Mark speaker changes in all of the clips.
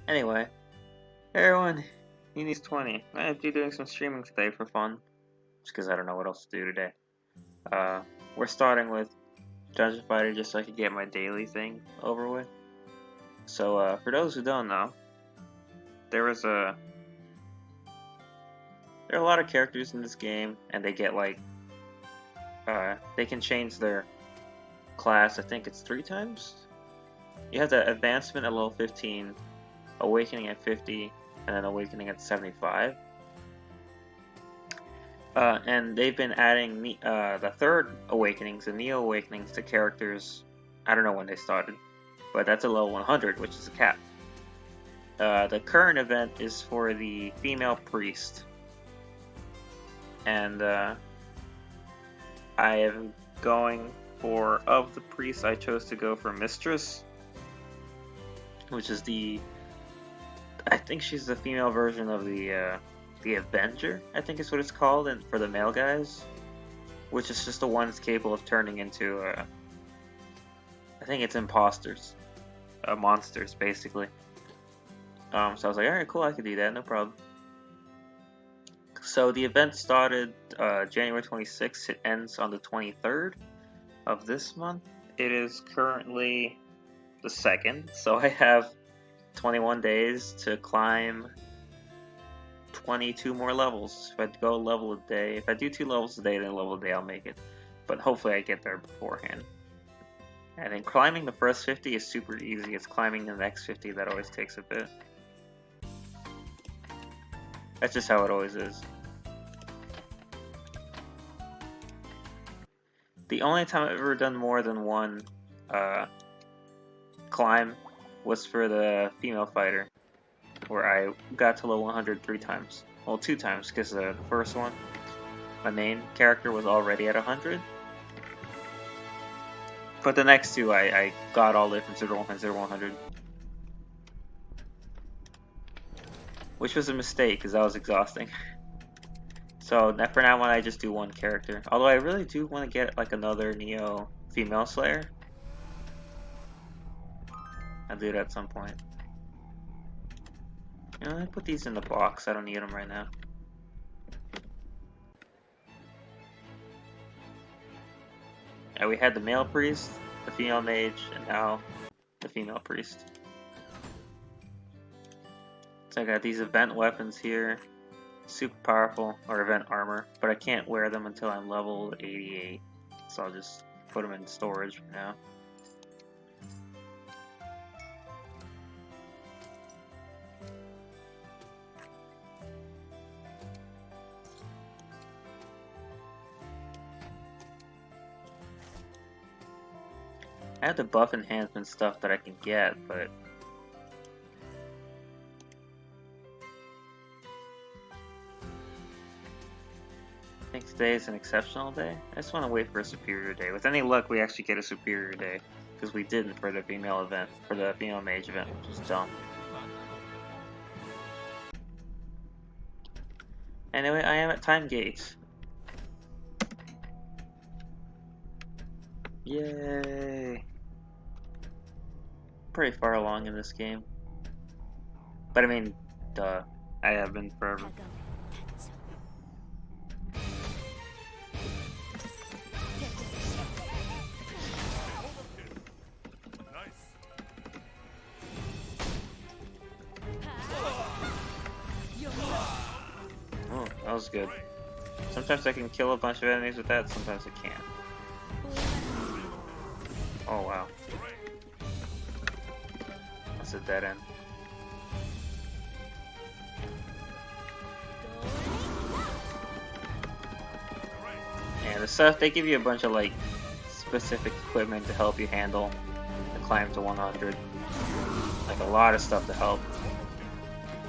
Speaker 1: Anyway, hey everyone, Unie's 20. I'm gonna be doing some streaming today for fun, just because I don't know what else to do today. We're starting with Dungeon Fighter just so I can get my daily thing over with. So, for those who don't know, there are a lot of characters in this game, and they get like, they can change their class. I think it's 3 times. You have the advancement at level 15, awakening at 50, and then awakening at 75. And they've been adding the third awakenings, the Neo awakenings, to characters. I don't know when they started, but that's a level 100, which is a cap. The current event is for the Female Priest, and I am going for, of the priests, I chose to go for Mistress, which is I think she's the female version of the Avenger, I think is what it's called, and for the male guys, which is just the one that's capable of turning into, I think it's imposters, monsters, basically. So I was like, alright, cool, I could do that, no problem. So the event started January 26th, it ends on the 23rd of this month. It is currently the 2nd, so I have 21 days to climb 22 more levels. If I go a level a day, if I do 2 levels a day, then a level a day I'll make it. But hopefully I get there beforehand. And then climbing the first 50 is super easy. It's climbing the next 50 that always takes a bit. That's just how it always is. The only time I've ever done more than one climb was for the female fighter, where I got to level 100 3 times. Well, 2 times, because the first one, my main character was already at 100. But the next 2, I got all the way from 0 to 100. Which was a mistake, because that was exhausting. So for now on, I just do 1 character. Although I really do want to get like another Neo female Slayer. I'll do it at some point. You know, I put these in the box. I don't need them right now. And we had the male priest, the female mage, and now the female priest. So I got these event weapons here. Super powerful, or event armor, but I can't wear them until I'm level 88. So I'll just put them in storage for now. I have the buff enhancement stuff that I can get, but I think today is an exceptional day. I just want to wait for a superior day. With any luck, we actually get a superior day, because we didn't for the female event, for the female mage event, which is dumb. Anyway, I am at time gate. Yay! Pretty far along in this game. But I mean, duh. I have been forever. Oh, that was good. Sometimes I can kill a bunch of enemies with that, sometimes I can't. Oh wow. That's a dead end. And the stuff, they give you a bunch of like specific equipment to help you handle the climb to 100. Like a lot of stuff to help.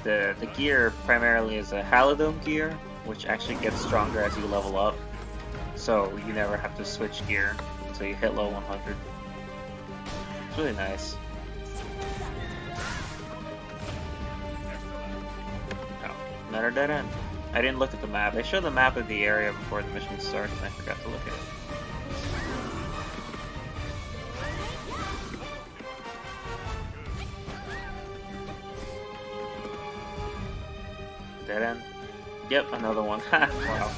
Speaker 1: The gear primarily is a Halidome gear, which actually gets stronger as you level up. So you never have to switch gear until you hit level 100. It's really nice. Oh, another dead end. I didn't look at the map. They showed the map of the area before the mission started and I forgot to look at it. Dead end. Yep, another one. Wow.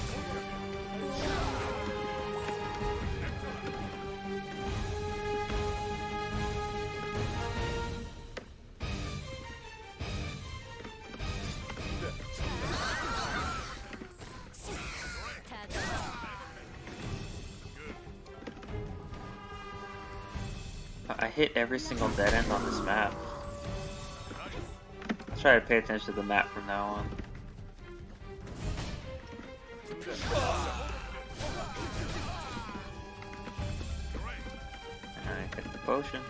Speaker 1: I hit every single dead end on this map. I'll try to pay attention to the map from now on. Alright, get the potion.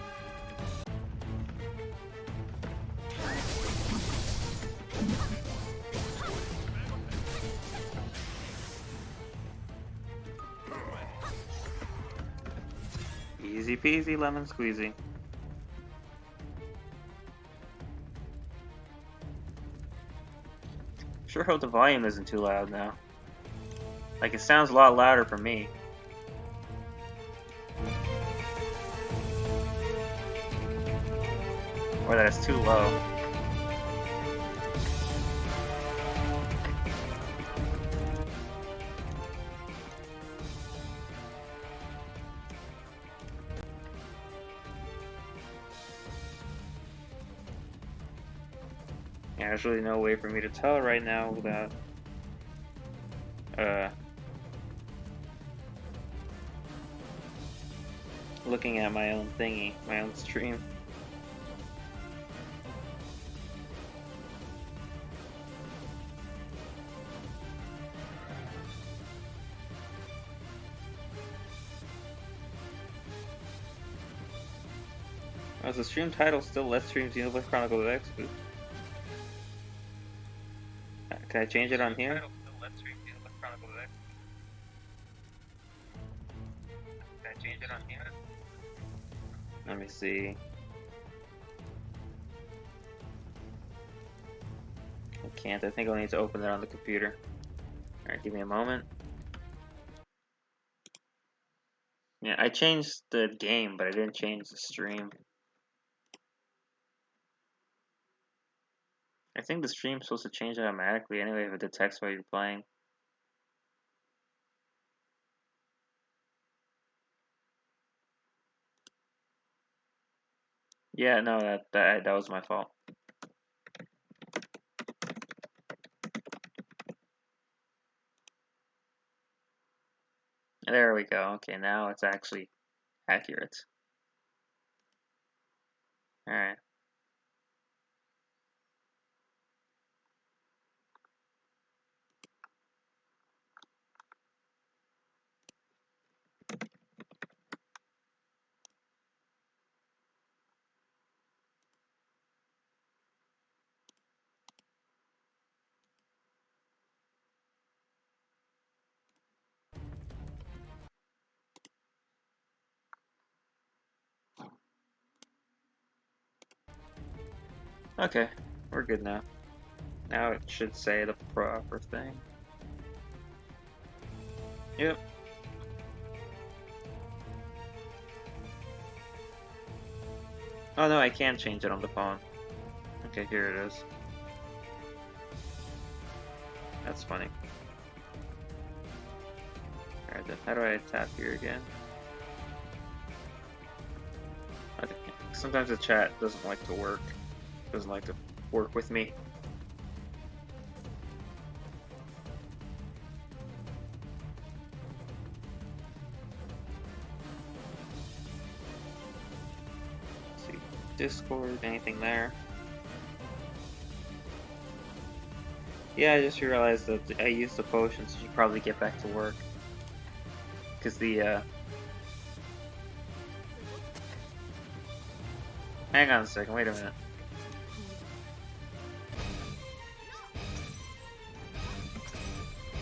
Speaker 1: Easy peasy lemon squeezy. Sure hope the volume isn't too loud now. Like, it sounds a lot louder for me. Or that it's too low. Yeah, there's really no way for me to tell right now without looking at my own thingy, my own stream. Oh, is the stream title still Let's Stream Xenoblade Chronicles X? Oops. Can I change it on here? Can I change it on here? Let me see. I can't. I think I'll need to open it on the computer. Alright, give me a moment. Yeah, I changed the game, but I didn't change the stream. I think the stream's supposed to change automatically anyway if it detects what you're playing. Yeah, no, that was my fault. There we go. Okay, now it's actually accurate. Alright. Okay, we're good now. Now it should say the proper thing. Yep. Oh no, I can change it on the phone. Okay, here it is. That's funny. Alright then, how do I tap here again? Okay. Sometimes the chat doesn't like to work. Doesn't like to work with me. Let's see, Discord, anything there? Yeah, I just realized that I used the potion, so I should probably get back to work. Because the, hang on a second, wait a minute.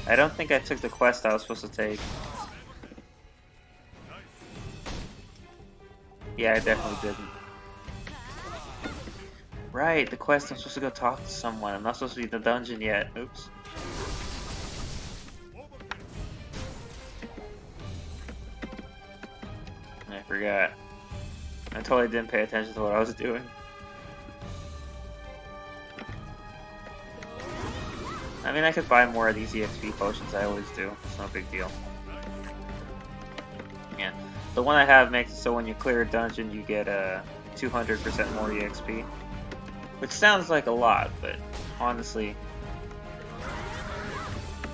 Speaker 1: I don't think I took the quest I was supposed to take. Yeah, I definitely didn't. Right, the quest I'm supposed to go talk to someone. I'm not supposed to be in the dungeon yet. Oops. I forgot. I totally didn't pay attention to what I was doing. I mean, I could buy more of these EXP potions, I always do. It's no big deal. Yeah. The one I have makes it so when you clear a dungeon, you get 200% more EXP. Which sounds like a lot, but honestly,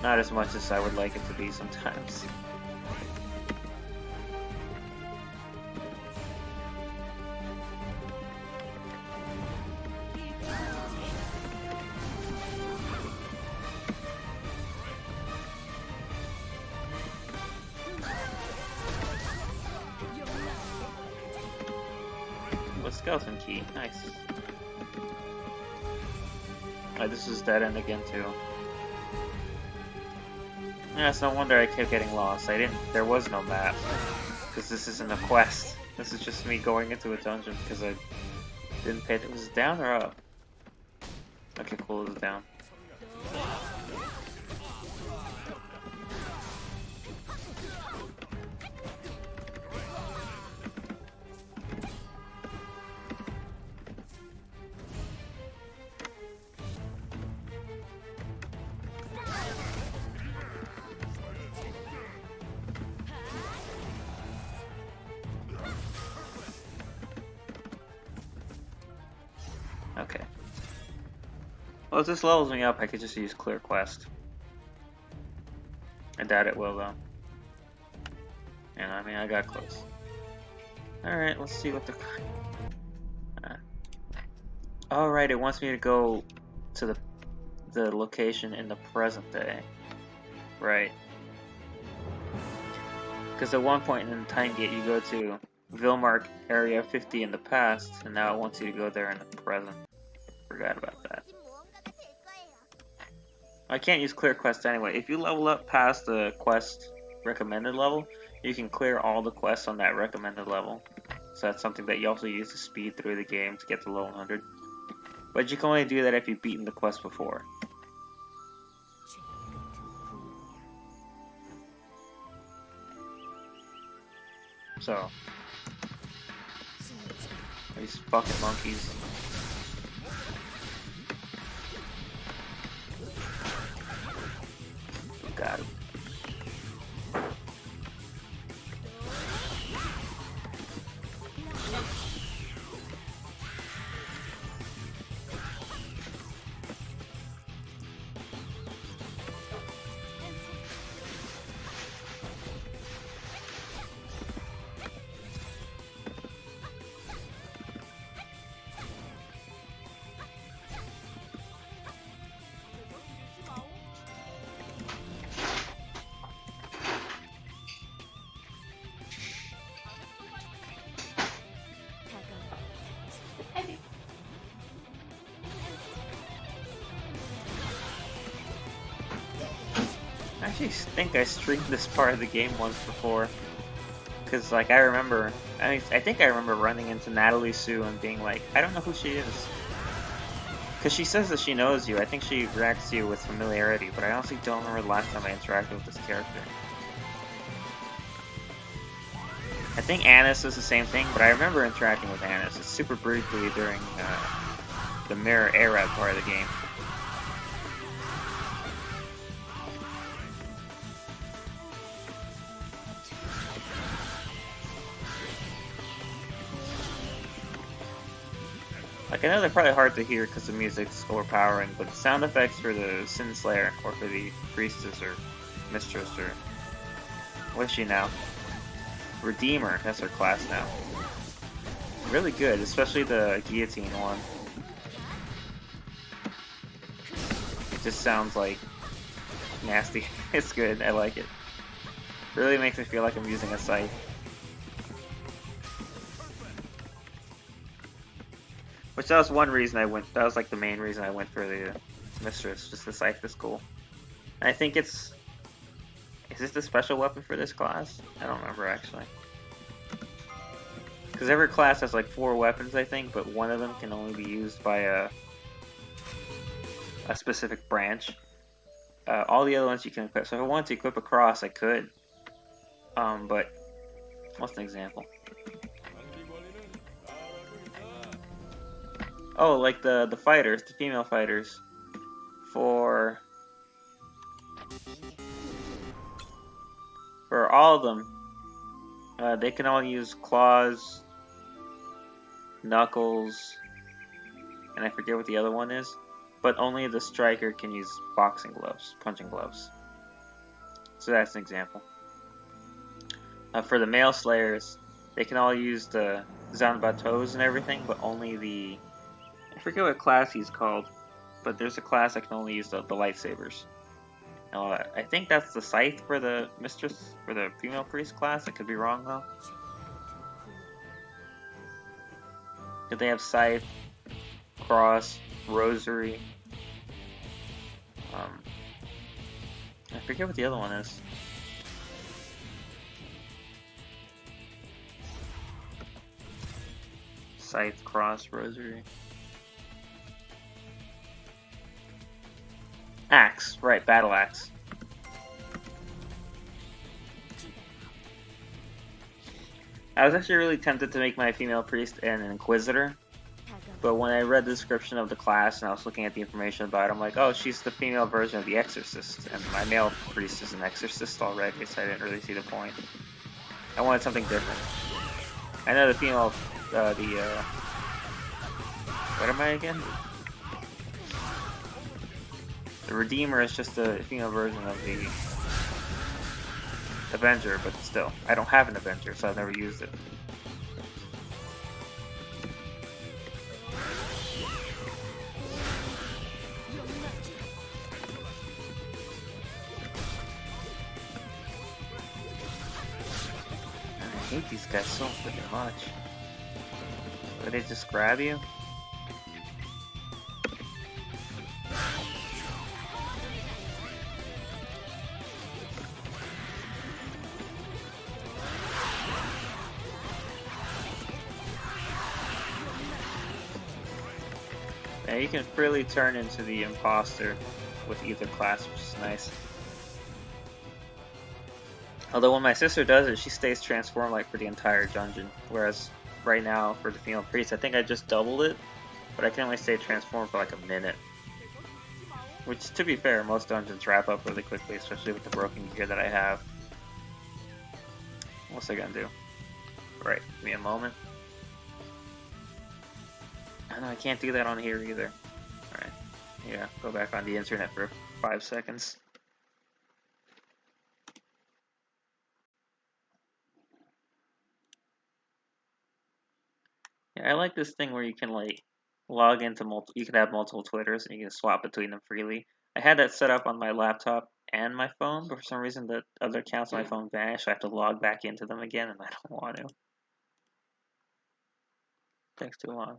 Speaker 1: not as much as I would like it to be sometimes. Skeleton key, nice. This is dead end again too. Yeah, it's no wonder I kept getting lost. There was no map. Because this isn't a quest. This is just me going into a dungeon because I didn't pay it. Was it down or up? Okay, cool, it was down. Okay. Well, if this levels me up, I could just use clear quest. I doubt it will though. And I mean, I got close. Alright, let's see what the... Alright, it wants me to go to the location in the present day. Right. Because at one point in the time gate, you go to Vilmark Area 50 in the past, and now it wants you to go there in the present. Forgot about that. I can't use clear quest anyway. If you level up past the quest recommended level, you can clear all the quests on that recommended level. So that's something that you also use to speed through the game to get to level 100. But you can only do that if you've beaten the quest before. So, these fucking monkeys. Got it. I actually think I streamed this part of the game once before. Cause like I think I remember running into Natalie Sue and being like, I don't know who she is. Cause she says that she knows you. I think she reacts to you with familiarity, but I honestly don't remember the last time I interacted with this character. I think Annis is the same thing, but I remember interacting with Annis. It's super briefly during the Mirror Arab part of the game. Like, I know they're probably hard to hear because the music's overpowering, but the sound effects for the Sin Slayer, or for the Priestess, or Mistress, or... what is she now? Redeemer, that's her class now. Really good, especially the guillotine one. It just sounds like nasty. It's good, I like it. Really makes me feel like I'm using a scythe. Which that was one reason that was like the main reason I went for the Mistress, just the scythe is cool. And I think is this the special weapon for this class? I don't remember actually. Because every class has like 4 weapons I think, but one of them can only be used by a specific branch. All the other ones you can equip. So if I wanted to equip a cross, I could. But what's an example? Oh, like the fighters, the female fighters. For For all of them, they can all use claws, knuckles, and I forget what the other one is. But only the striker can use boxing gloves, punching gloves. So that's an example. For the male slayers, they can all use the Zanbatos and everything, but only the... I forget what class he's called, but there's a class that can only use the lightsabers. I think that's the scythe for the mistress, for the female priest class. I could be wrong though. Did they have scythe, cross, rosary? I forget what the other one is. Scythe, cross, rosary. Axe, right, battle axe. I was actually really tempted to make my female priest an inquisitor, but when I read the description of the class and I was looking at the information about it, I'm like, oh, she's the female version of the exorcist, and my male priest is an exorcist already, so I didn't really see the point. I wanted something different. I know the female, what am I again? The Redeemer is just a female version of the Avenger, but still, I don't have an Avenger, so I've never used it. I hate these guys so freaking much. Would they just grab you? Yeah, you can freely turn into the imposter with either class, which is nice. Although when my sister does it, she stays transformed like for the entire dungeon. Whereas right now for the female priest, I think I just doubled it, but I can only stay transformed for like a minute. Which, to be fair, most dungeons wrap up really quickly, especially with the broken gear that I have. What's I gonna do? Right, give me a moment. I know I can't do that on here either. Alright, yeah, go back on the internet for 5 seconds. Yeah, I like this thing where you can like log into you can have multiple Twitters and you can swap between them freely. I had that set up on my laptop and my phone, but for some reason the other accounts on my phone vanished, so I have to log back into them again, and I don't want to. Takes too long.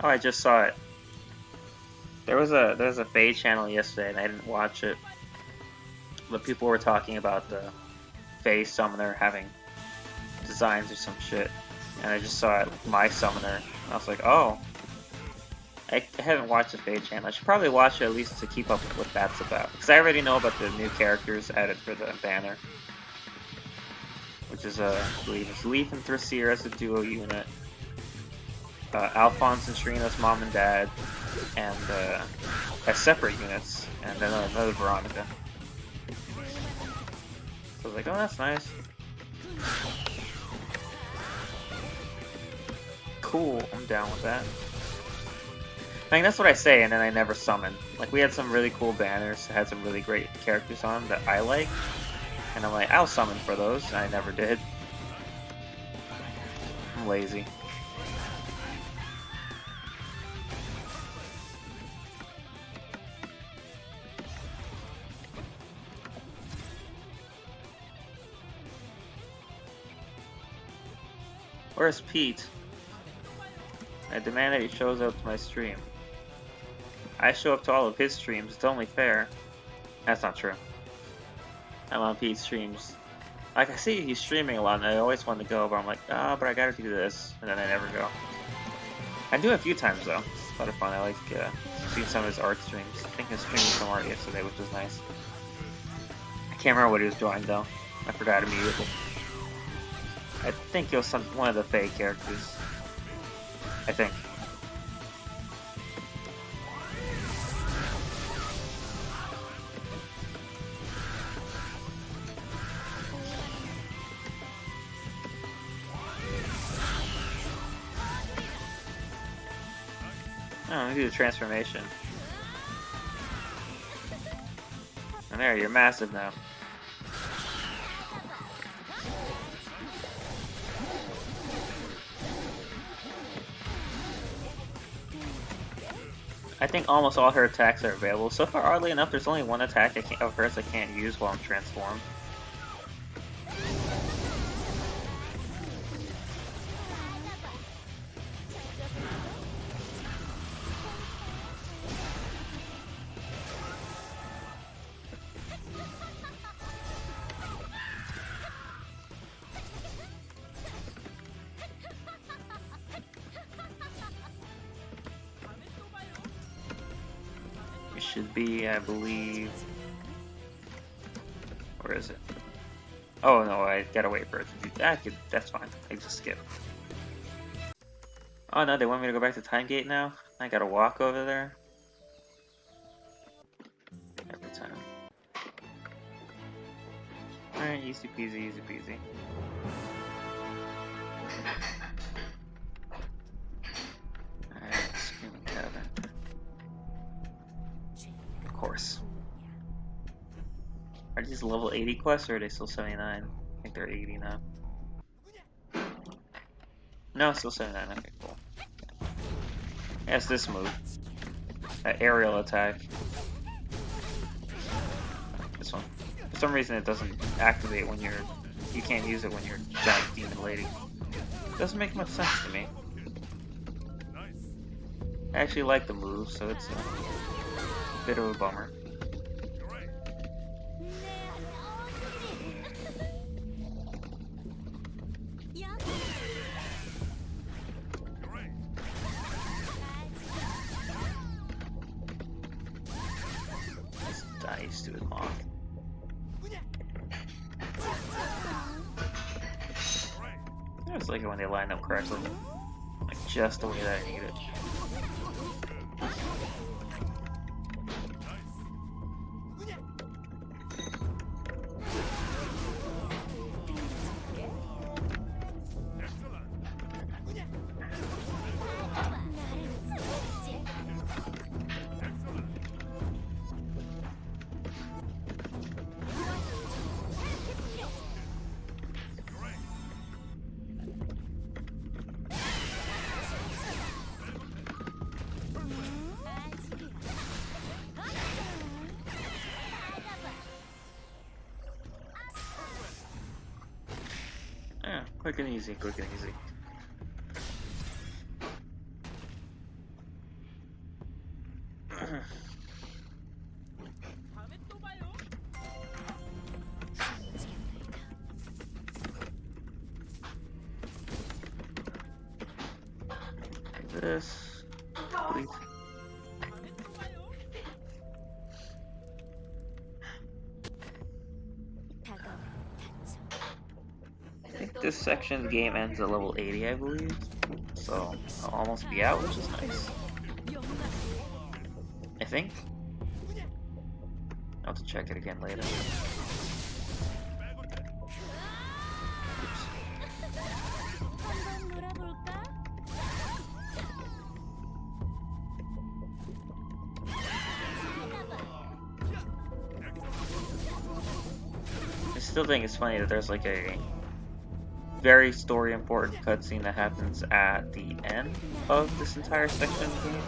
Speaker 1: Oh, I just saw it. There was a Faye channel yesterday, and I didn't watch it, but people were talking about the Faye summoner having designs or some shit, and I just saw it, my summoner, and I was like, oh. I haven't watched the Faye channel. I should probably watch it at least to keep up with what that's about, because I already know about the new characters added for the banner, which is I believe it's Leaf and Thraseer as a duo unit, Alphonse and Shrina's mom and dad, and as separate units, and then another Veronica. So I was like, oh, that's nice. Cool, I'm down with that. I mean, that's what I say, and then I never summon. Like, we had some really cool banners that had some really great characters on that I like, and I'm like, I'll summon for those, and I never did. I'm lazy. Where's Pete? I demand that he shows up to my stream. I show up to all of his streams, it's only fair. That's not true. I'm on Pete's streams. Like, I see he's streaming a lot, and I always want to go, but I'm like, oh, but I gotta do this, and then I never go. I do it a few times, though. It's a lot of fun. I like seeing some of his art streams. I think he was streaming some art yesterday, which was nice. I can't remember what he was drawing, though. I forgot immediately. I think it was one of the fake characters. I think. Oh, let me do the transformation. And there, you're massive now. I think almost all her attacks are available. So far, oddly enough, there's only one attack of hers I can't use while I'm transformed. Should be, I believe. Where is it? Oh no, I gotta wait for it to do that. That's fine. I just skip. Oh no, they want me to go back to Time Gate now? I gotta walk over there? Every time. Alright, easy peasy, easy peasy. Alright, Screaming Cabin. Of course. Are these level 80 quests or are they still 79? I think they're 80 now. No, still 79. Okay, cool. Yeah, it's this move. That aerial attack. This one. For some reason it doesn't activate when you're... You can't use it when you're giant demon lady. Doesn't make much sense to me. I actually like the move, so it's a bit of a bummer. Just dice to his moth. I just like it when they line up correctly. Like just the way that I need it. Yeah, quick and easy, quick and easy. This, please. I think this section of the game ends at level 80, I believe. So I'll almost be out, which is nice. I think. I'll have to check it again later. I still think it's funny that there's like a very story important cutscene that happens at the end of this entire section of the game.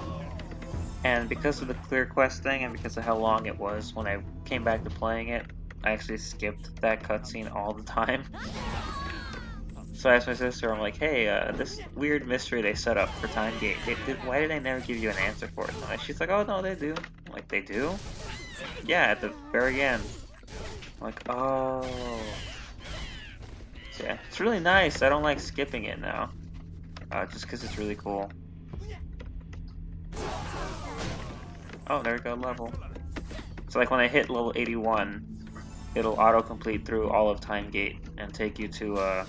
Speaker 1: And because of the clear quest thing and because of how long it was when I came back to playing it, I actually skipped that cutscene all the time. So I asked my sister, I'm like, hey, this weird mystery they set up for Time Gate, why did I never give you an answer for it? And she's like, oh no, they do. I'm like, they do? Yeah, at the very end. Like, oh. So yeah, it's really nice. I don't like skipping it now. Just because it's really cool. Oh, there we go, level. So like when I hit level 81, it'll auto-complete through all of Time Gate and take you to,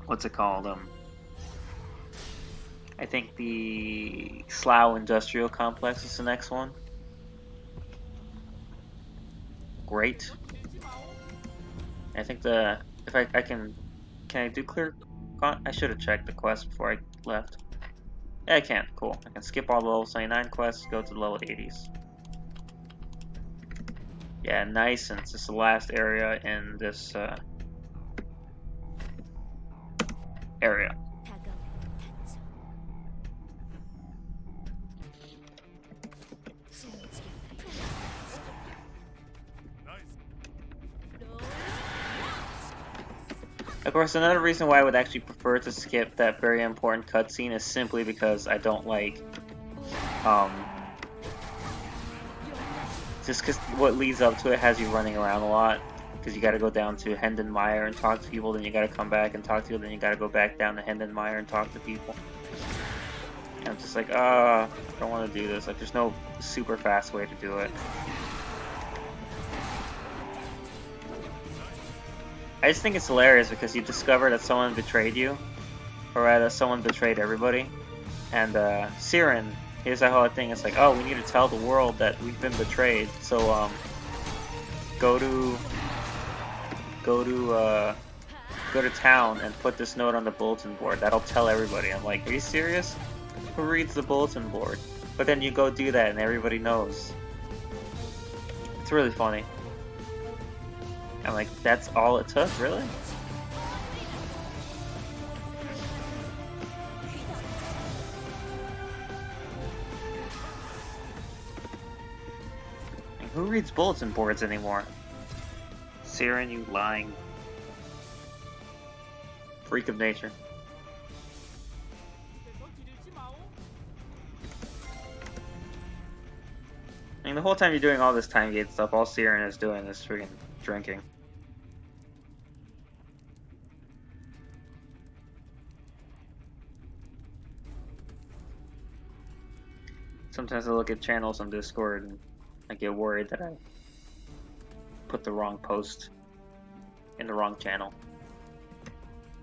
Speaker 1: what's it called? I think the Slough Industrial Complex is the next one. Great. I think if I can I do clear? I should have checked the quest before I left. Yeah, I can. Cool. I can skip all the level 79 quests, go to the level 80s. Yeah, nice, and it's just the last area in this area. Of course, another reason why I would actually prefer to skip that very important cutscene is simply because I don't like, just because what leads up to it has you running around a lot, because you gotta go down to Hendenmeyer and talk to people, then you gotta come back and talk to people, then you gotta go back down to Hendenmeyer and talk to people. And I'm just like, I don't want to do this. Like, there's no super fast way to do it. I just think it's hilarious because you discover that someone betrayed you, or rather, someone betrayed everybody. And Siren, here's that whole thing. It's like, oh, we need to tell the world that we've been betrayed. So go to town and put this note on the bulletin board. That'll tell everybody. I'm like, are you serious? Who reads the bulletin board? But then you go do that and everybody knows. It's really funny. I'm like, that's all it took, really? And who reads bulletin boards anymore? Siren, you lying freak of nature. I mean, the whole time you're doing all this time gate stuff, all Siren is doing is freaking drinking. Sometimes I look at channels on Discord and I get worried that I put the wrong post in the wrong channel.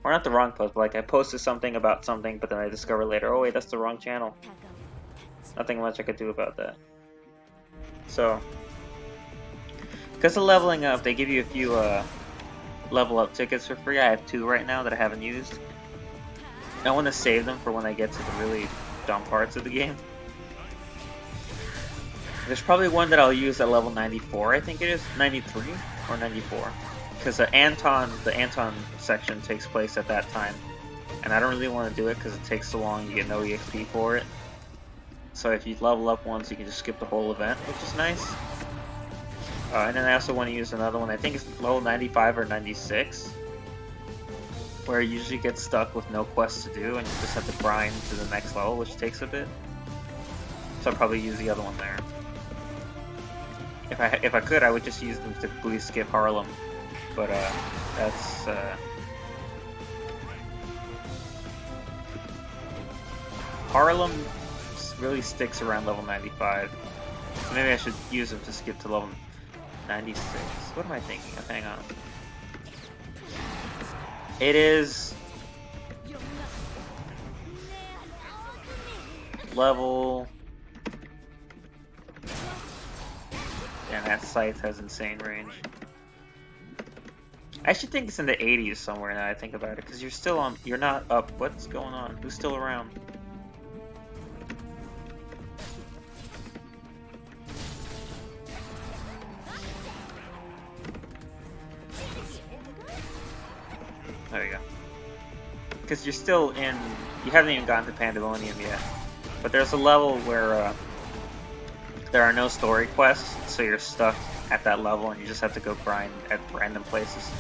Speaker 1: Or not the wrong post, but like I posted something about something, but then I discover later, oh wait, that's the wrong channel. Nothing much I could do about that. So, because of leveling up, they give you a few level up tickets for free. I have 2 right now that I haven't used. I want to save them for when I get to the really dumb parts of the game. There's probably one that I'll use at level 94, I think it is, 93 or 94. Because the Anton section takes place at that time. And I don't really want to do it because it takes so long, you get no EXP for it. So if you level up once, you can just skip the whole event, which is nice. And then I also want to use another one, I think it's level 95 or 96. Where you usually get stuck with no quests to do and you just have to grind to the next level, which takes a bit. So I'll probably use the other one there. If I could, I would just use them to completely skip Harlem. But that's Harlem really sticks around level 95. So maybe I should use them to skip to level 96. What am I thinking of? Hang on. It is level. And that scythe has insane range. I actually think it's in the 80s somewhere now I think about it, because you're still on. You're not up. What's going on? Who's still around? There you go. Because you're still in. You haven't even gotten to Pandemonium yet. But there's a level where there are no story quests, so you're stuck at that level and you just have to go grind at random places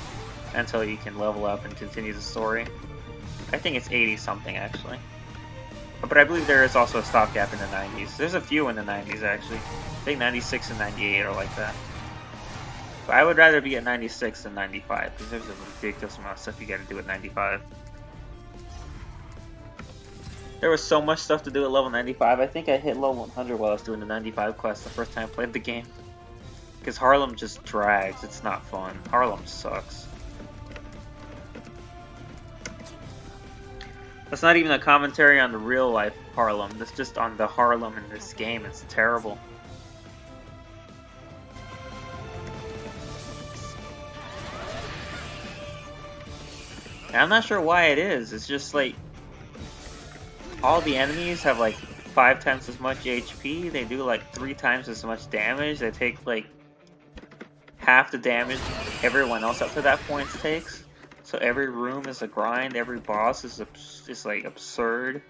Speaker 1: until you can level up and continue the story. I think it's 80 something actually. But I believe there is also a stopgap in the 90s. There's a few in the 90s actually. I think 96 and 98 are like that. But I would rather be at 96 than 95, because there's a ridiculous amount of stuff you gotta do at 95. There was so much stuff to do at level 95, I think I hit level 100 while I was doing the 95 quest the first time I played the game. Because Harlem just drags, it's not fun. Harlem sucks. That's not even a commentary on the real life Harlem, that's just on the Harlem in this game, it's terrible. And I'm not sure why it is, it's just like, all the enemies have like 5 times as much HP, they do like 3 times as much damage, they take like half the damage everyone else up to that point takes. So every room is a grind, every boss is like absurd.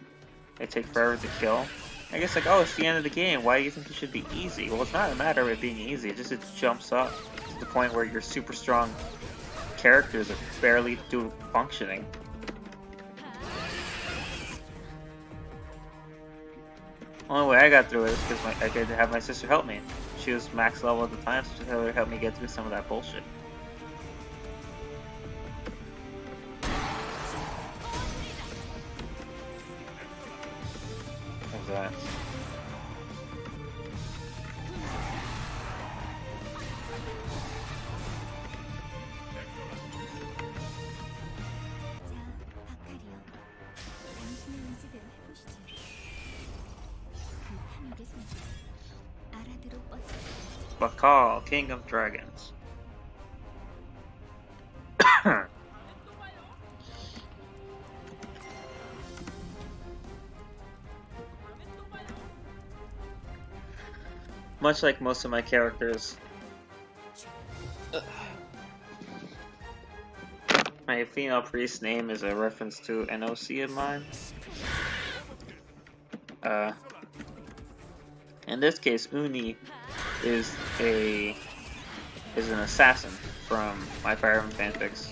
Speaker 1: They take forever to kill. I guess like, oh, it's the end of the game, why do you think it should be easy? Well, it's not a matter of it being easy, it jumps up to the point where your super strong characters are barely functioning. Only way I got through it is because I could have my sister help me. She was max level at the time, so she would help me get through some of that bullshit. What's that? Bakal, King of Dragons. Much like most of my characters, my female priest name is a reference to an OC of mine. In this case, Uhnie is an assassin from my Fire Emblem fanfics.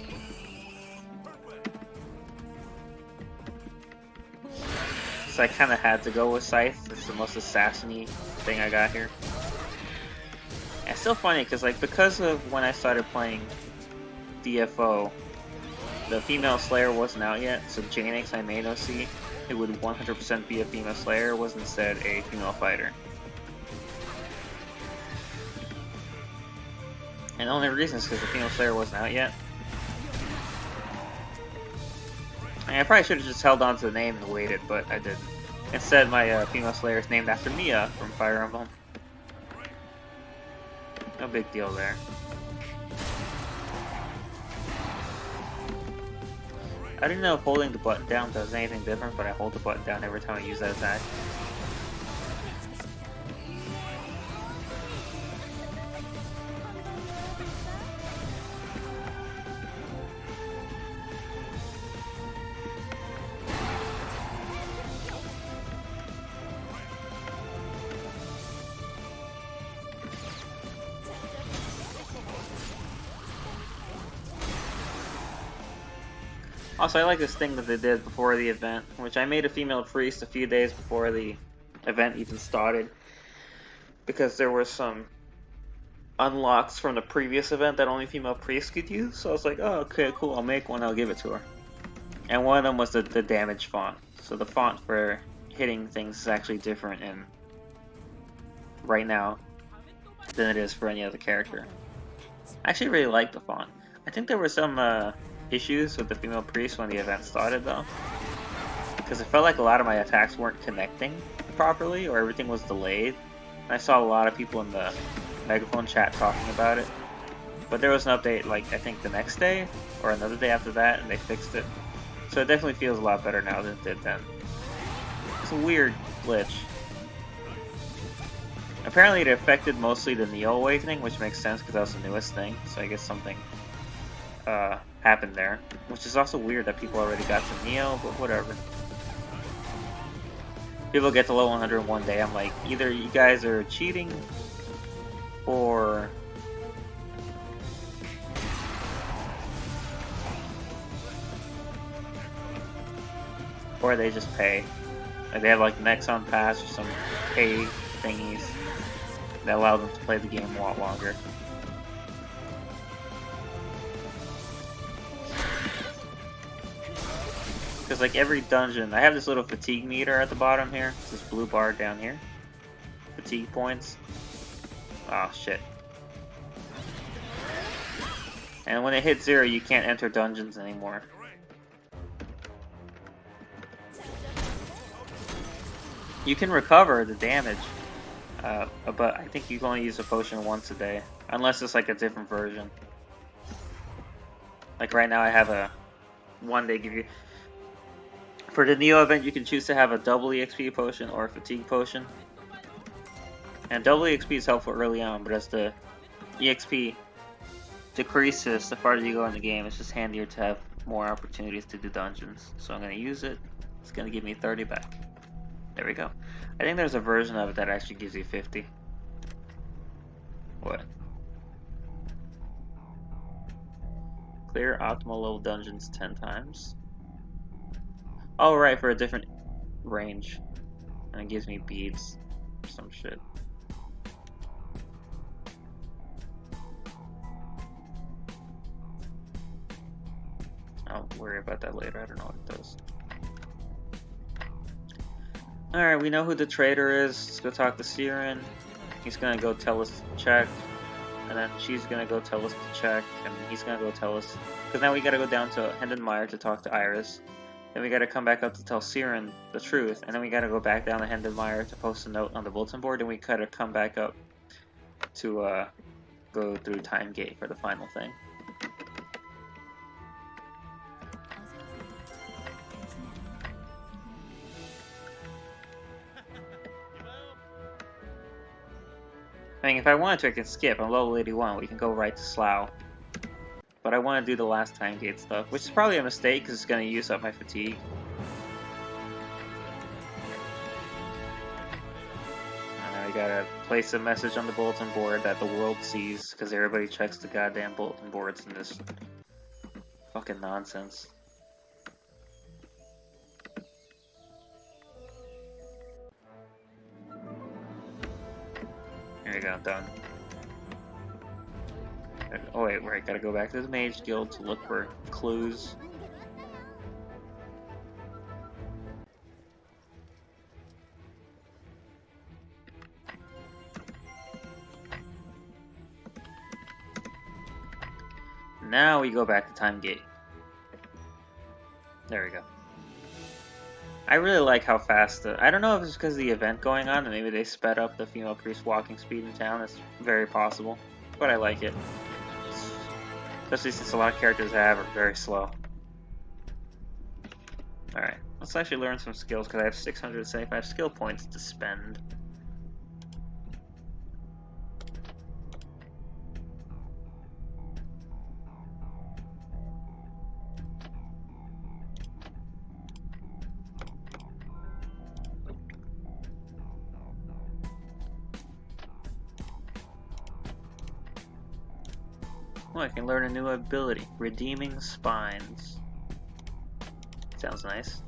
Speaker 1: So I kind of had to go with Scythe. It's the most assassin-y thing I got here. And it's still funny because, like, because of when I started playing DFO, the female Slayer wasn't out yet. So Janix, my main OC, it would 100% be a female Slayer, was instead a female fighter. And the only reason is because the female Slayer wasn't out yet. I probably should have just held on to the name and waited, but I didn't. Instead, my female Slayer is named after Mia from Fire Emblem. No big deal there. I didn't know if holding the button down does anything different, but I hold the button down every time I use that attack. Also, I like this thing that they did before the event, which I made a female priest a few days before the event even started, because there were some unlocks from the previous event that only female priests could use, so I was like, oh, okay, cool, I'll make one, I'll give it to her. And one of them was the damage font. So the font for hitting things is actually different in right now than it is for any other character. I actually really like the font. I think there were some issues with the female priest when the event started though, because it felt like a lot of my attacks weren't connecting properly, or everything was delayed. And I saw a lot of people in the megaphone chat talking about it, but there was an update like I think the next day or another day after that, and they fixed it, so it definitely feels a lot better now than it did then. It's a weird glitch. Apparently it affected mostly the Neo Awakening, which makes sense because that was the newest thing, so I guess something happened there, which is also weird that people already got to Neo, but whatever. People get to level 100 in one day. I'm like, either you guys are cheating, or they just pay. Like they have like Nexon Pass or some pay thingies that allow them to play the game a lot longer. Because like every dungeon, I have this little fatigue meter at the bottom here. It's this blue bar down here. Fatigue points. Oh shit. And when it hits 0, you can't enter dungeons anymore. You can recover the damage, but I think you can only use a potion once a day. Unless it's like a different version. Like right now I have a one they give you. For the Neo event, you can choose to have a double EXP potion or a fatigue potion. And double EXP is helpful early on, but as the EXP decreases the farther you go in the game, it's just handier to have more opportunities to do dungeons. So I'm going to use it. It's going to give me 30 back. There we go. I think there's a version of it that actually gives you 50. What? Clear optimal level dungeons 10 times. Oh, right, for a different range. And it gives me beads or some shit. I'll worry about that later. I don't know what it does. Alright, we know who the traitor is. Let's go talk to Siren. He's gonna go tell us to check. And then she's gonna go tell us to check. And he's gonna go tell us. Because now we gotta go down to Hendenmeyer to talk to Iris. Then we gotta come back up to tell Siren the truth. And then we gotta go back down to Hendenmeyer to post a note on the bulletin board. And we gotta come back up to go through Time Gate for the final thing. I mean, if I wanted to, I can skip. I'm level 81. We can go right to Slough. But I want to do the last Time Gate stuff, which is probably a mistake because it's going to use up my fatigue. I gotta place a message on the bulletin board that the world sees because everybody checks the goddamn bulletin boards in this fucking nonsense. There you go, done. Oh wait, right, gotta go back to the Mage Guild to look for clues. Now we go back to Time Gate. There we go. I really like how fast I don't know if it's because of the event going on, and maybe they sped up the Female Priest walking speed in town. It's very possible. But I like it. Especially since a lot of characters I have are very slow. Alright, let's actually learn some skills because I have 675 skill points to spend. Oh, I can learn a new ability. Redeeming Spines. Sounds nice.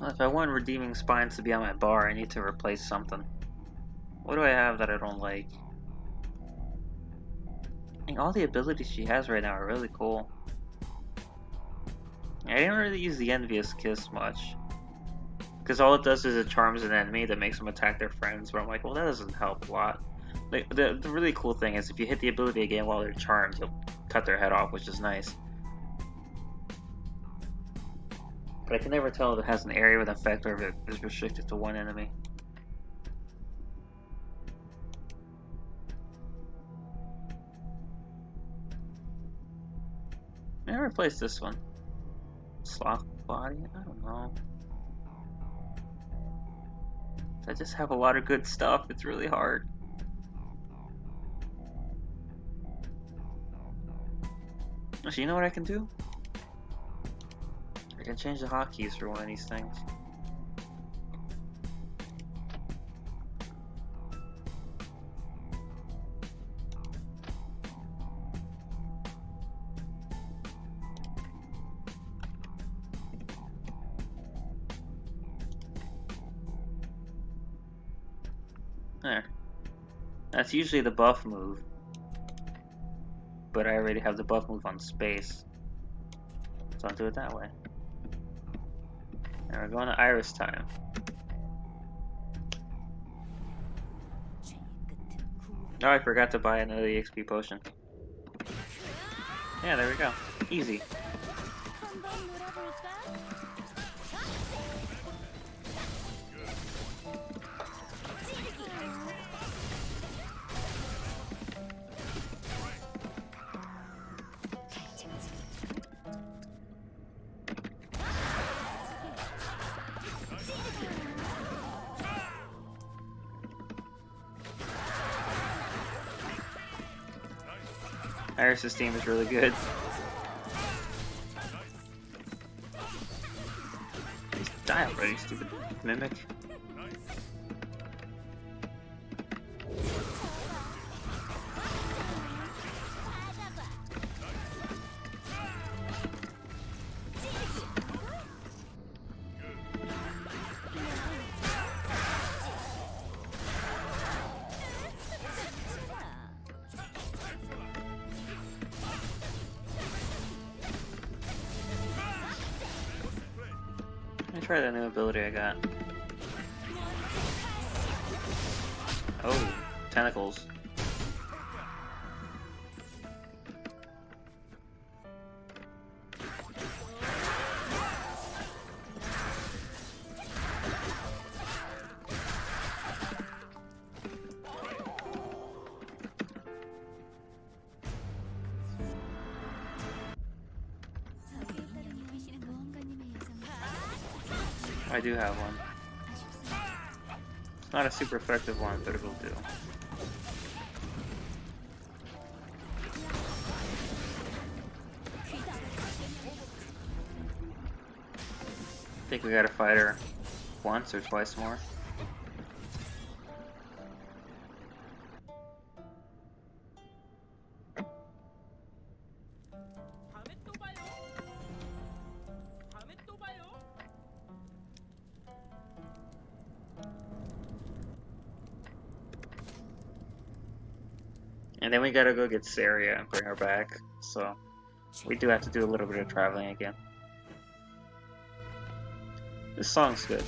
Speaker 1: Well, if I want Redeeming Spines to be on my bar, I need to replace something. What do I have that I don't like? I mean, all the abilities she has right now are really cool. I didn't really use the Envious Kiss much. Because all it does is it charms an enemy that makes them attack their friends, but I'm like, well, that doesn't help a lot. Like, the really cool thing is if you hit the ability again while they're charmed, you'll cut their head off, which is nice. But I can never tell if it has an area with effect or if it is restricted to one enemy. Maybe replace this one. Sloth Body? I don't know. I just have a lot of good stuff. It's really hard. Actually, you know what I can do? I can change the hotkeys for one of these things. There. That's usually the buff move. But I already have the buff move on space. So I'll do it that way. And we're going to Iris time. Oh, I forgot to buy another EXP potion. Yeah, there we go. Easy. Iris' team is really good. Just die already, stupid mimic. Let me try that new ability I got. Oh, tentacles. I do have one. It's not a super effective one, but it will do. I think we gotta fight her once or twice more. And then we gotta go get Saria and bring her back, so we do have to do a little bit of traveling again. This song's good.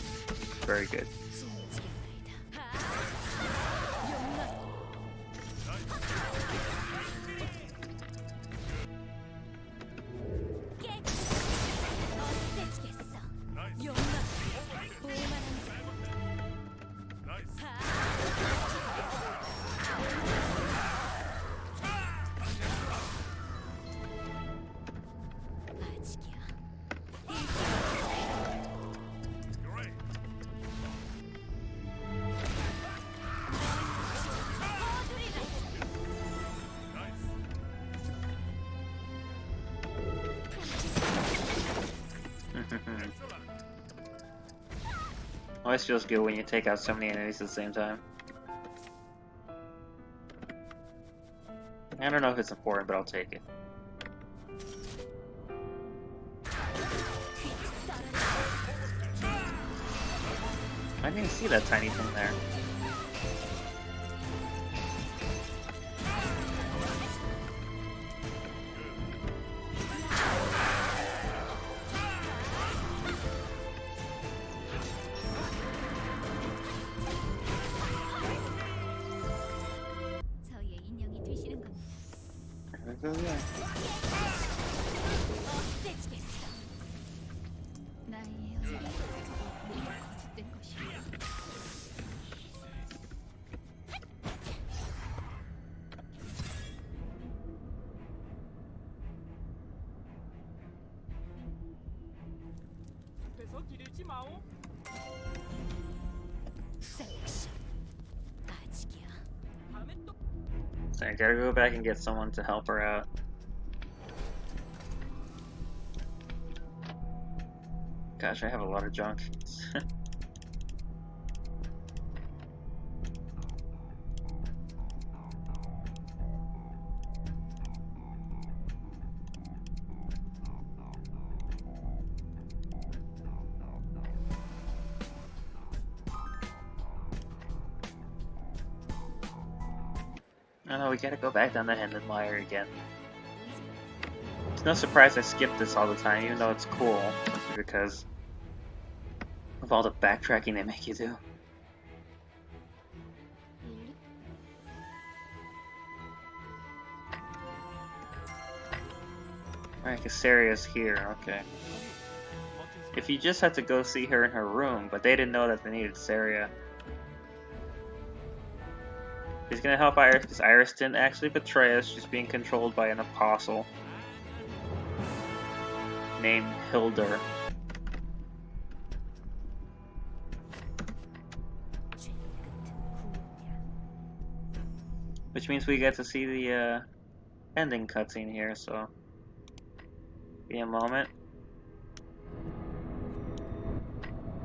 Speaker 1: Very good. Always feels good when you take out so many enemies at the same time. I don't know if it's important, but I'll take it. I didn't even see that tiny thing there. There we go, yeah. So I gotta go back and get someone to help her out. Gosh, I have a lot of junk. Oh, we gotta go back down the Hendon Mire again. It's no surprise I skip this all the time, even though it's cool, because of all the backtracking they make you do. Alright, Casaria's here, okay. If you just had to go see her in her room, but they didn't know that they needed Saria. He's gonna help Iris, because Iris didn't actually betray us, she's being controlled by an apostle named Hildur. Which means we get to see the ending cutscene here, so give me a moment.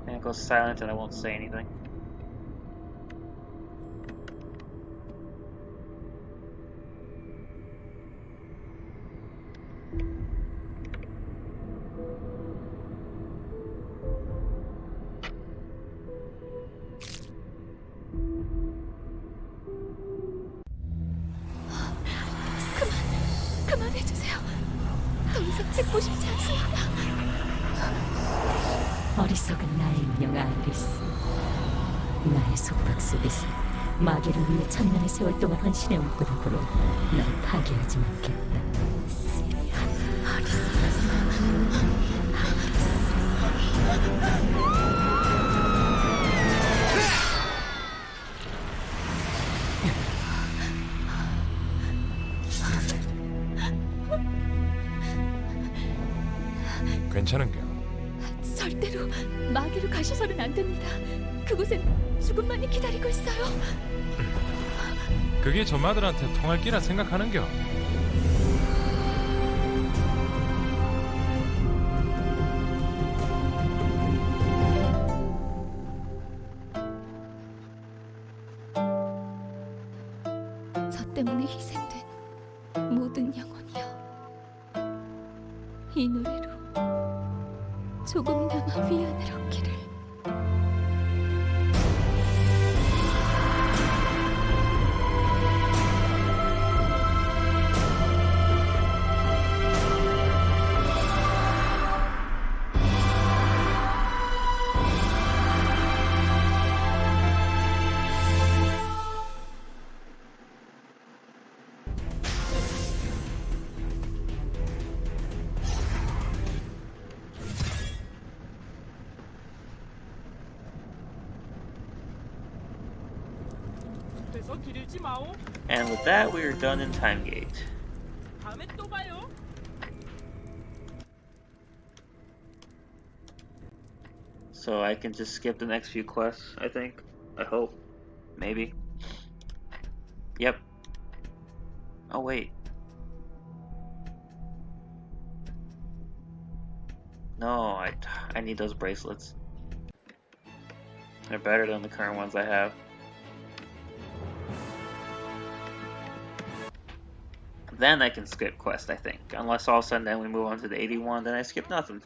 Speaker 1: And it goes silent and I won't say anything.
Speaker 2: 그만해주세요. 더 이상 듣고 싶지 않습니다.
Speaker 3: 어리석은 나의 인형 아이리스. 나의 속박 속에서 마계를 위해 천년의 세월 동안 헌신해온 끄덕으로 널 파괴하지 않겠다.
Speaker 2: 시리아, 어리석은
Speaker 4: 괜찮은겨?
Speaker 2: 절대로 마계로 가셔서는 안 됩니다. 그곳엔 죽음만이 기다리고 있어요.
Speaker 4: 그게 저마들한테 통할 끼라 생각하는겨?
Speaker 2: 저 때문에 희생된 모든 영혼이요. 이 노래로 조금이나마 위안을 얻기를.
Speaker 1: And with that, we are done in Time Gate. So I can just skip the next few quests, I think. I hope. Maybe. Yep. Oh, wait. No, I need those bracelets. They're better than the current ones I have. Then I can skip quest, I think. Unless all of a sudden then we move on to the 81, then I skip nothing.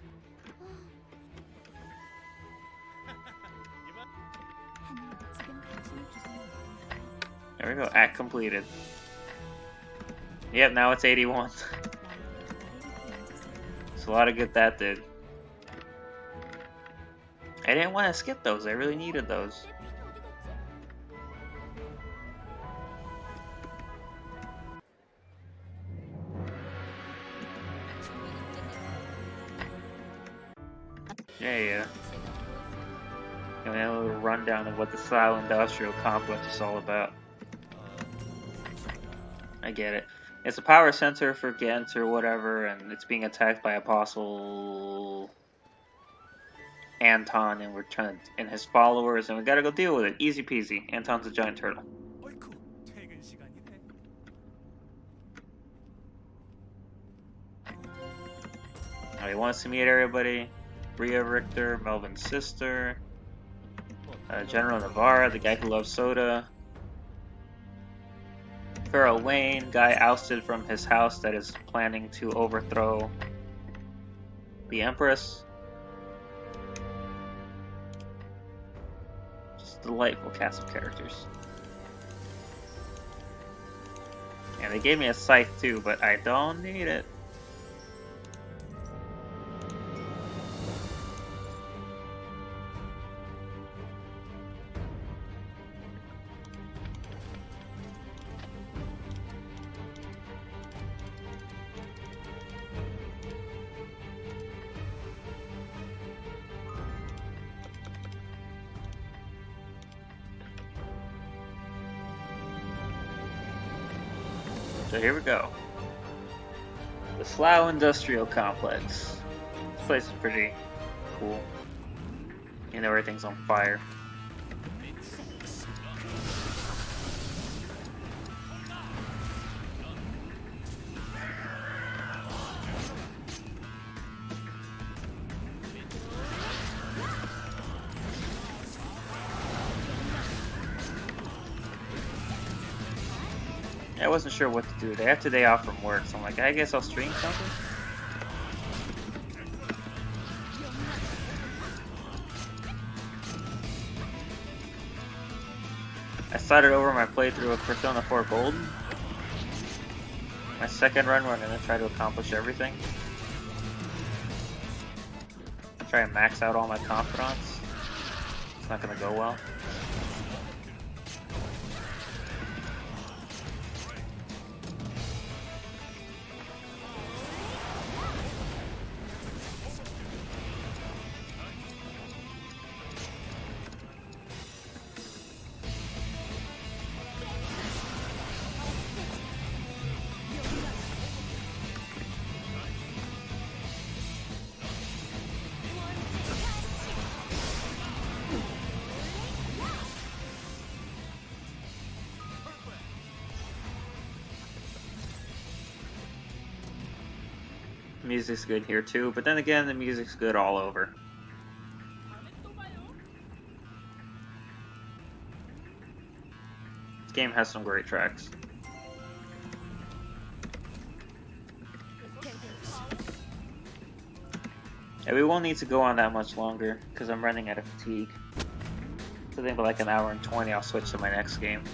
Speaker 1: There we go, act completed. Yep, now it's 81. It's a lot of good that did. I didn't want to skip those, I really needed those. Yeah. Give me a little rundown of what the Silo Industrial Complex is all about. I get it. It's a power center for Ghent or whatever, and it's being attacked by Apostle Anton, and we're trying to, and his followers, and we gotta go deal with it. Easy peasy. Anton's a giant turtle. He wants to meet everybody. Rhea Richter, Melvin's sister, General Navarra, the guy who loves soda, Pharaoh Wayne, guy ousted from his house that is planning to overthrow the Empress. Just a delightful cast of characters. And they gave me a scythe too, but I don't need it. So here we go. The Slough Industrial Complex. This place is pretty cool. You know, everything's on fire. I wasn't sure what to do. They had today off from work, so I'm like, I guess I'll stream something. I started over my playthrough of Persona 4 Golden. My second run where I'm going to try to accomplish everything. Try and max out all my confidants. It's not going to go well. Music's good here too, but then again, the music's good all over. This game has some great tracks. And we won't need to go on that much longer, because I'm running out of fatigue. So I think by like an hour and 20 I'll switch to my next game.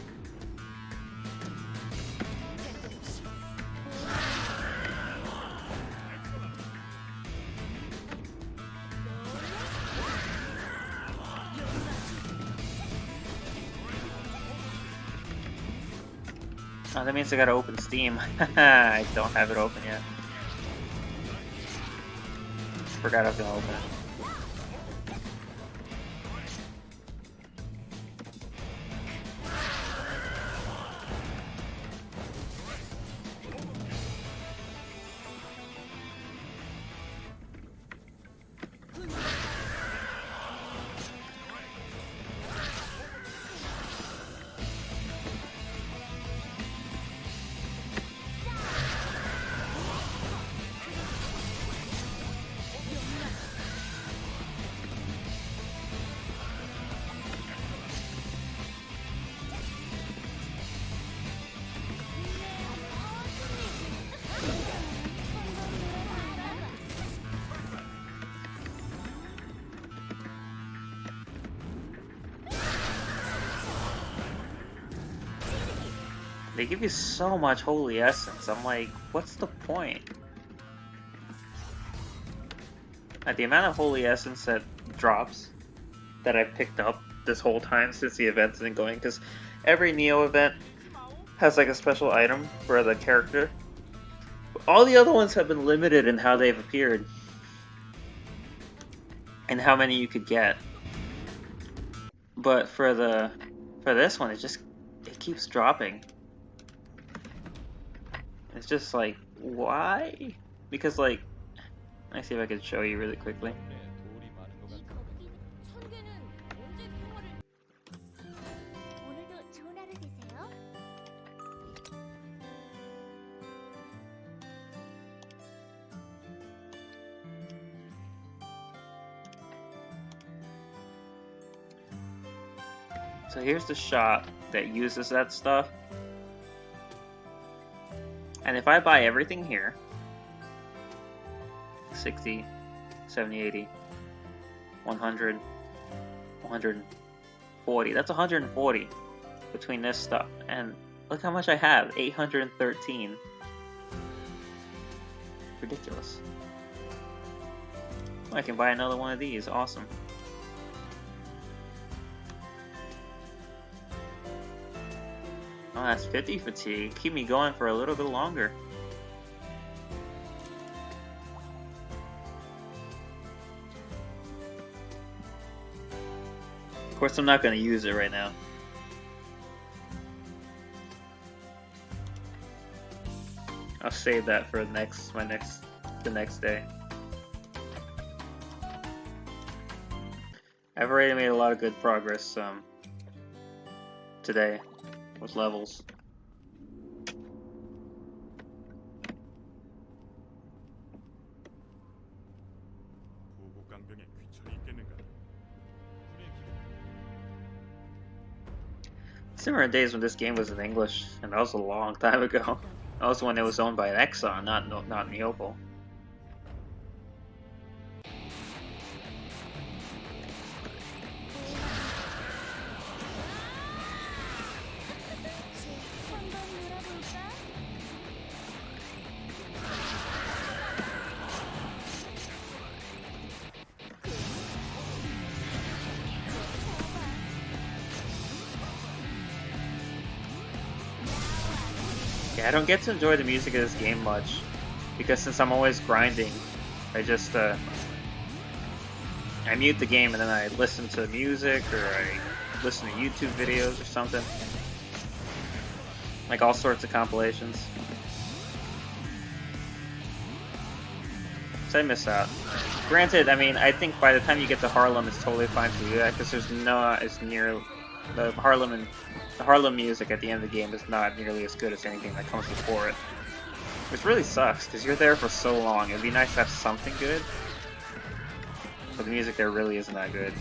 Speaker 1: Oh, that means I gotta open Steam. I don't have it open yet. Forgot I was gonna open it. They give you so much holy essence. I'm like, what's the point? At the amount of holy essence that drops that I picked up this whole time since the event's been going, because every Neo event has like a special item for the character. All the other ones have been limited in how they've appeared and how many you could get. But for this one, it keeps dropping. It's just like, why? Because like, let me see if I can show you really quickly. So here's the shop that uses that stuff. And if I buy everything here, 60, 70, 80, 100, 140, that's 140 between this stuff. And Look how much I have. 813. Ridiculous. I can buy another one of these. Awesome. Oh, that's 50 fatigue. Keep me going for a little bit longer. Of course, I'm not going to use it right now. I'll save that for the next day. I've already made a lot of good progress today with levels. There were days when this game was in English, and that was a long time ago. That was when it was owned by Exxon, not Neopol. Yeah, I don't get to enjoy the music of this game much, because since I'm always grinding, I just I mute the game and then I listen to music, or I listen to YouTube videos or something. Like all sorts of compilations. So I miss out. Granted, I mean, I think by the time you get to Harlem, it's totally fine to do that, because there's no, it's near the Harlem music at the end of the game is not nearly as good as anything that comes before it. Which really sucks, because you're there for so long. It'd be nice to have something good, but the music there really isn't that good.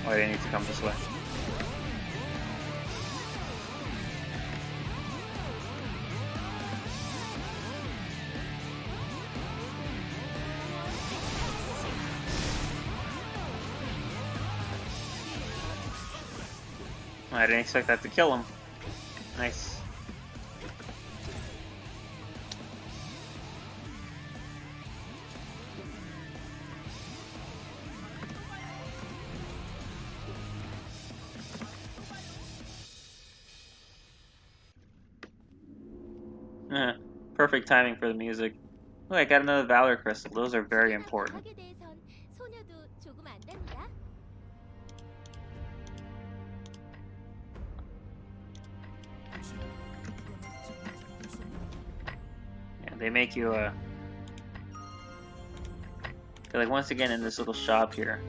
Speaker 1: Why do I need to come this way? I didn't expect that to kill him. Nice. Perfect timing for the music. Oh, I got another Valor Crystal. Those are very important. They make you, they're like, once again in this little shop here.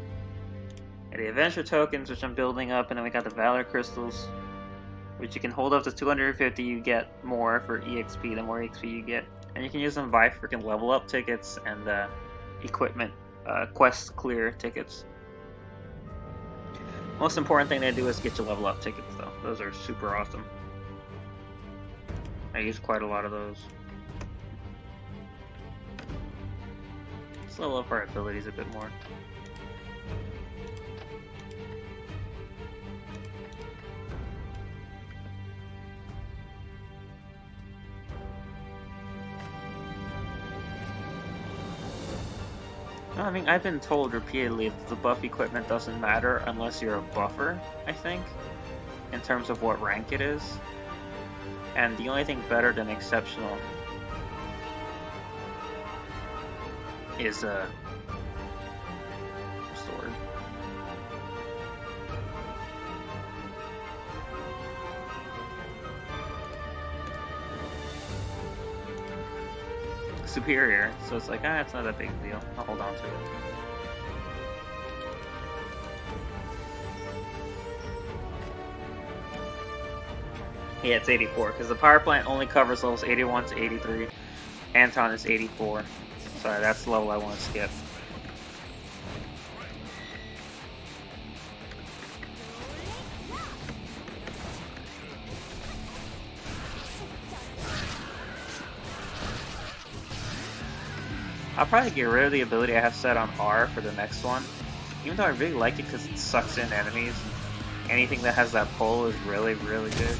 Speaker 1: And the adventure tokens, which I'm building up, and then we got the Valor Crystals, which you can hold up to 250, you get more for EXP, the more EXP you get. And you can use them to buy freaking level up tickets and equipment, quest clear tickets. Most important thing they do is get you level up tickets though. Those are super awesome. I use quite a lot of those. Let's level up our abilities a bit more. I mean, I've been told repeatedly that the buff equipment doesn't matter unless you're a buffer, I think, in terms of what rank it is. And the only thing better than exceptional is a sword. Superior, so it's like, it's not that big a deal. I'll hold on to it. Yeah, it's 84, because the power plant only covers levels 81 to 83. Anton is 84. Sorry, that's the level I want to skip. I'll probably get rid of the ability I have set on R for the next one, Even though I really like it because it sucks in enemies. Anything that has that pull is really, really good.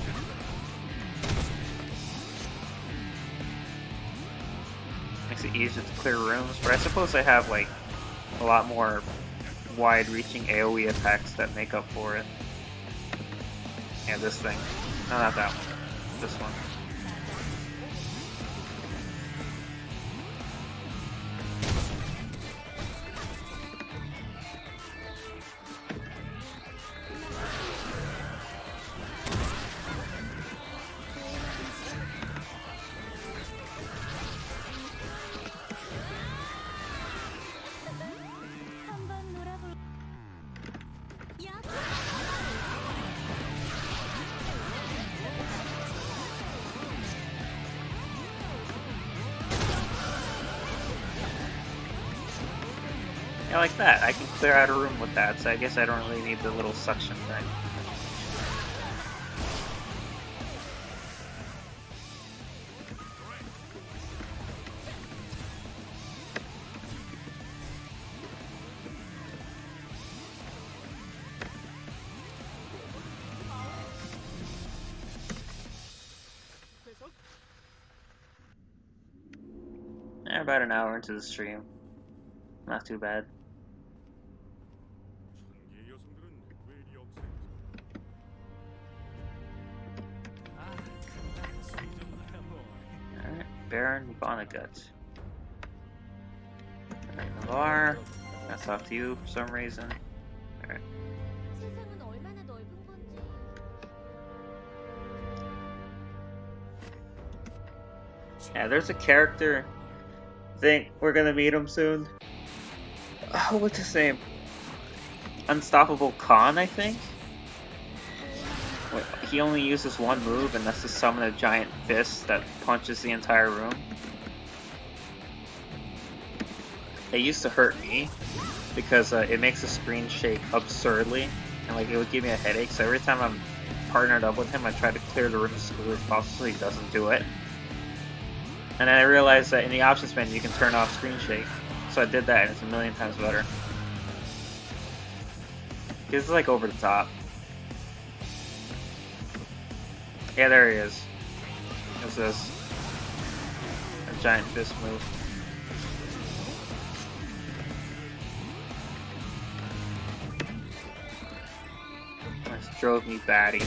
Speaker 1: Makes it easier to clear rooms, but I suppose I have like a lot more wide-reaching AoE attacks that make up for it. Yeah, this thing. No, not that one. This one. Yeah, like that. I can clear out a room with that, so I guess I don't really need the little suction thing. About an hour into the stream. Not too bad. Alright, Baron Vonnegut. Alright, Navarre. That's off to you for some reason. Alright. Yeah, there's a character. I think we're gonna meet him soon. Oh, what's his name? Unstoppable Khan, I think? Wait, he only uses one move, and that's to summon a giant fist that punches the entire room. It used to hurt me, because it makes the screen shake absurdly, and like it would give me a headache, so every time I'm partnered up with him, I try to clear the room as smooth as possible so he doesn't do it. And then I realized that in the options menu you can turn off screen shake. So I did that and it's a million times better. This is like over the top. Yeah, there he is. What's this? A giant fist move. This drove me batty.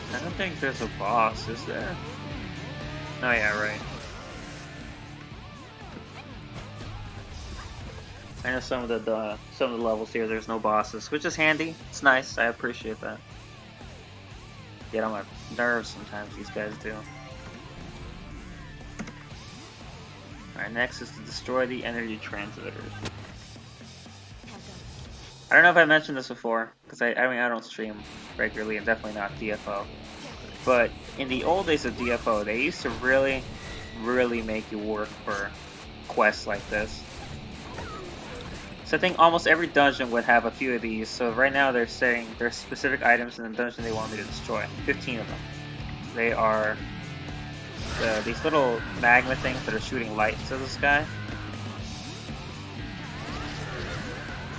Speaker 1: I don't think there's a boss, is there? Oh yeah, right. I know some of the levels here there's no bosses, which is handy. It's nice. I appreciate that. Get on my nerves sometimes. These guys do. All right, next is to destroy the energy transmitters. I don't know if I mentioned this before, because I mean I don't stream regularly and definitely not DFO. But in the old days of DFO, they used to really make you work for quests like this. So I think almost every dungeon would have a few of these. So right now they're saying there's specific items in the dungeon they want me to destroy. 15 of them. They are these little magma things that are shooting light into the sky.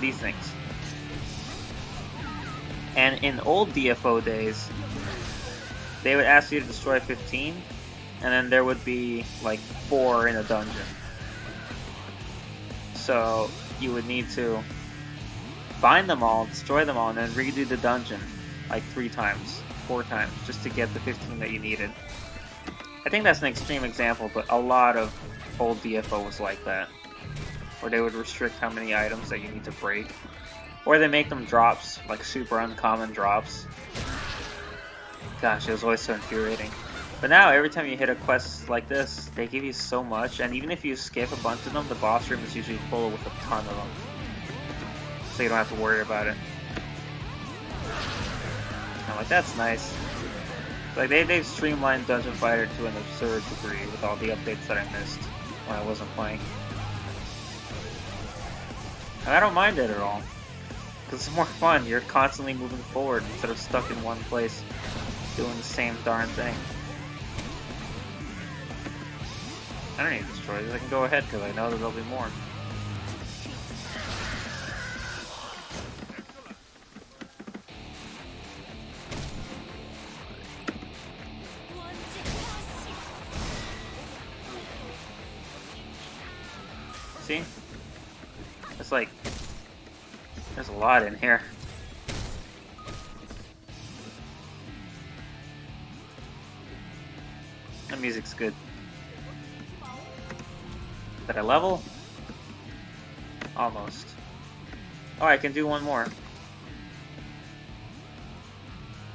Speaker 1: These things. And in old DFO days, they would ask you to destroy 15, and then there would be like 4 in a dungeon. So you would need to find them all, destroy them all, and then redo the dungeon like 3 times, 4 times, just to get the 15 that you needed. I think that's an extreme example, but a lot of old DFO was like that, where they would restrict how many items that you need to break. Or they make them drops, like super uncommon drops. Gosh, it was always so infuriating. But now, every time you hit a quest like this, they give you so much, and even if you skip a bunch of them, the boss room is usually full with a ton of them. So you don't have to worry about it. I'm like, that's nice. Like they've streamlined Dungeon Fighter to an absurd degree with all the updates that I missed when I wasn't playing. And I don't mind it at all. Because it's more fun, you're constantly moving forward instead of stuck in one place doing the same darn thing. I don't need to destroy these, I can go ahead because I know that there'll be more. See? It's like, there's a lot in here. The music's good. Did I level? Almost. Oh, I can do one more.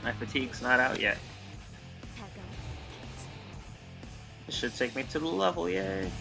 Speaker 1: My fatigue's not out yet. This should take me to the level, yay!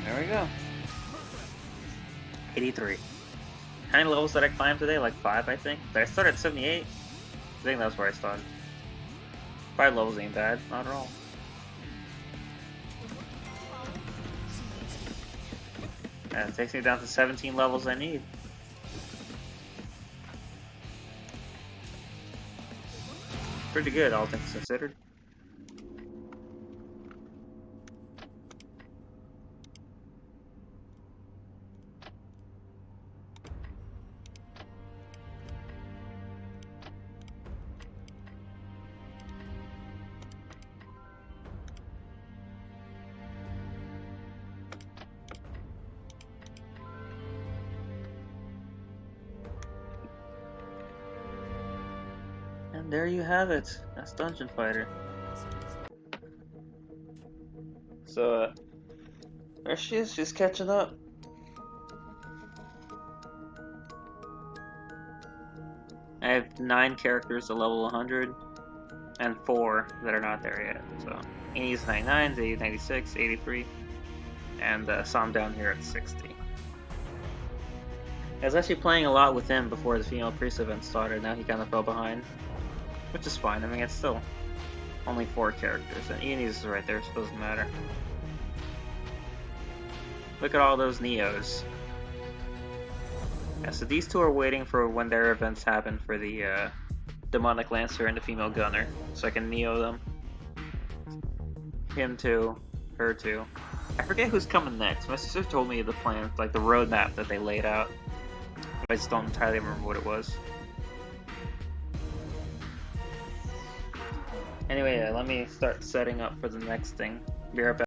Speaker 1: There we go. 83. How many levels did I climb today? Like 5, I think. Did I start at 78? I think that's where I started. 5 levels ain't bad, not at all. And it takes me down to 17 levels I need. Pretty good, all things considered. And there you have it. That's Dungeon Fighter. So, there she is. She's catching up. I have 9 characters to level 100, and 4 that are not there yet. So, Annie's 99, Zay's 96, 83, and some down here at 60. I was actually playing a lot with him before the Female Priest event started. Now he kind of fell behind, which is fine. I mean, it's still only 4 characters, and Annie's is right there, so it doesn't matter. Look at all those Neos. Yeah, so these two are waiting for when their events happen for the Demonic Lancer and the Female Gunner, so I can Neo them. Him too, her too. I forget who's coming next. My sister told me the plan, like the roadmap that they laid out. I just don't entirely remember what it was. Anyway, let me start setting up for the next thing. Be right back.